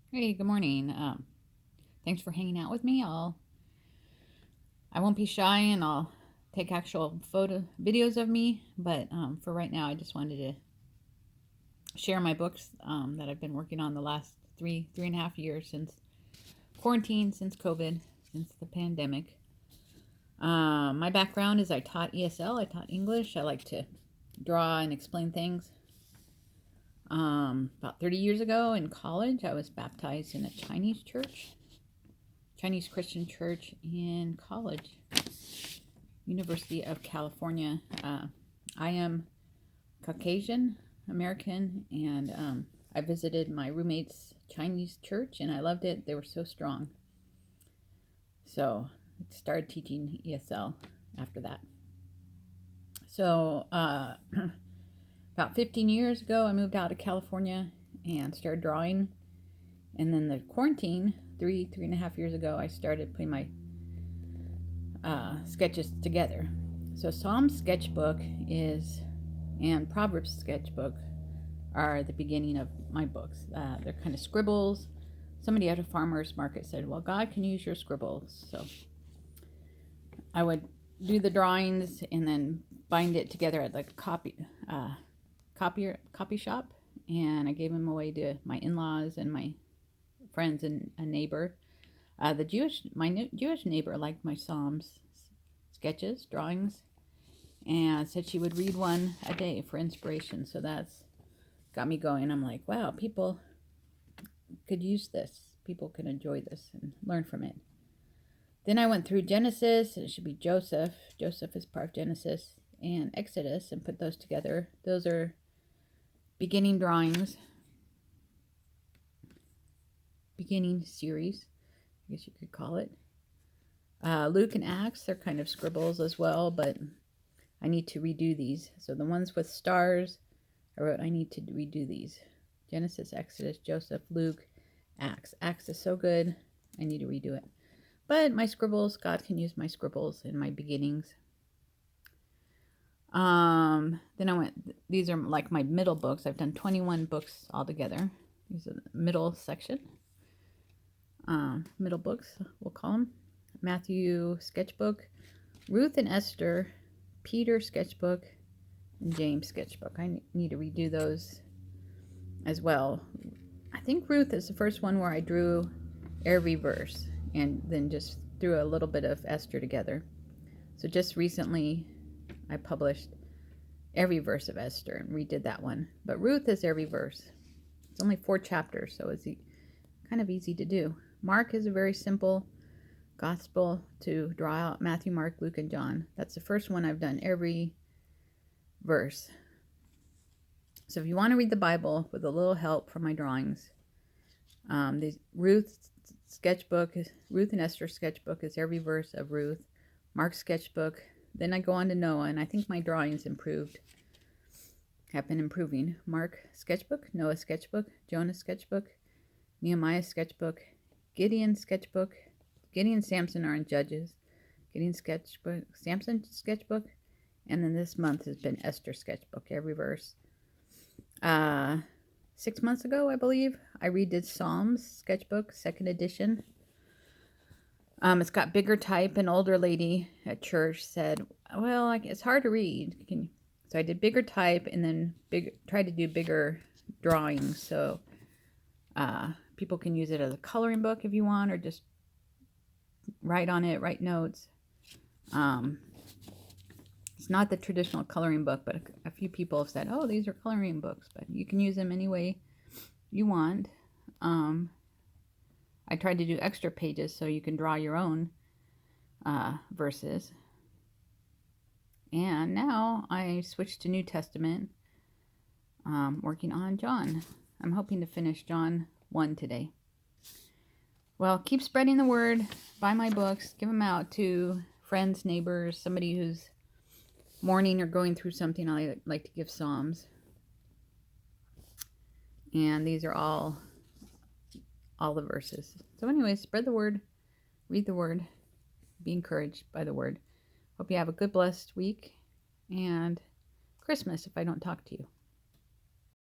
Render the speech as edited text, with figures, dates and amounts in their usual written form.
Hey, good morning. Thanks for hanging out with me. I won't be shy and I'll take actual photo videos of me, but for right now, I just wanted to share my books that I've been working on the last three and a half years since quarantine, since COVID, since the pandemic. My background is I taught ESL, I taught English. I like to draw and explain things. About 30 years ago in college, I was baptized in a Chinese Christian church in college, University of California. I am Caucasian American, and I visited my roommate's Chinese church, and I loved it. They were so strong. So I started teaching ESL after that. So about 15 years ago, I moved out of California and started drawing. And then the quarantine, three and a half years ago, I started putting my sketches together. So Psalm sketchbook and Proverbs sketchbook are the beginning of my books. They're kind of scribbles. Somebody at a farmer's market said, "Well, God can use your scribbles." So I would do the drawings and then bind it together at like a copy shop, and I gave them away to my in-laws and my friends and a neighbor. My Jewish neighbor liked my Psalms sketches, drawings, and said she would read one a day for inspiration. So that's got me going. I'm like, wow, people could use this. People can enjoy this and learn from it. Then I went through Genesis, and it should be Joseph. Joseph is part of Genesis and Exodus, and put those together. Those are beginning drawings, beginning series, I guess you could call it. Luke and Acts, they're kind of scribbles as well, but I need to redo these. So the ones with stars, I need to redo these. Genesis, Exodus, Joseph, Luke, Acts. Acts is so good, I need to redo it. But my scribbles, God can use my scribbles in my beginnings. Then these are like my middle books. I've done 21 books altogether. These are the middle section. Middle books, we'll call them. Matthew sketchbook, Ruth and Esther, Peter sketchbook, and James sketchbook. I need to redo those as well. I think Ruth is the first one where I drew every verse and then just threw a little bit of Esther together. So just recently I published every verse of Esther and redid that one. But Ruth is every verse. It's only 4 chapters, so it's kind of easy to do. Mark is a very simple gospel to draw out. Matthew, Mark, Luke, and John. That's the first one I've done every verse. So if you want to read the Bible with a little help from my drawings, the Ruth and Esther sketchbook is every verse of Ruth. Mark's sketchbook. Then I go on to Noah, and I think my drawings have been improving. Mark sketchbook, Noah sketchbook, Jonah sketchbook, Nehemiah sketchbook, Gideon sketchbook. Gideon and Samson are in Judges. Gideon sketchbook, Samson sketchbook, and then this month has been Esther sketchbook, every verse. 6 months ago, I believe, I redid Psalms sketchbook, 2nd edition. It's got bigger type. An older lady at church said, "Well, it's hard to read." So I did bigger type and then tried to do bigger drawings. So people can use it as a coloring book if you want, or just write on it, write notes. It's not the traditional coloring book, but a few people have said, "Oh, these are coloring books," but you can use them any way you want. I tried to do extra pages so you can draw your own verses. And now I switched to New Testament, working on John. I'm hoping to finish John 1 today. Well, keep spreading the word. Buy my books. Give them out to friends, neighbors, somebody who's mourning or going through something. I like to give Psalms. And these are all the verses. So anyway, spread the word. Read the word. Be encouraged by the word. Hope you have a good, blessed week and Christmas if I don't talk to you.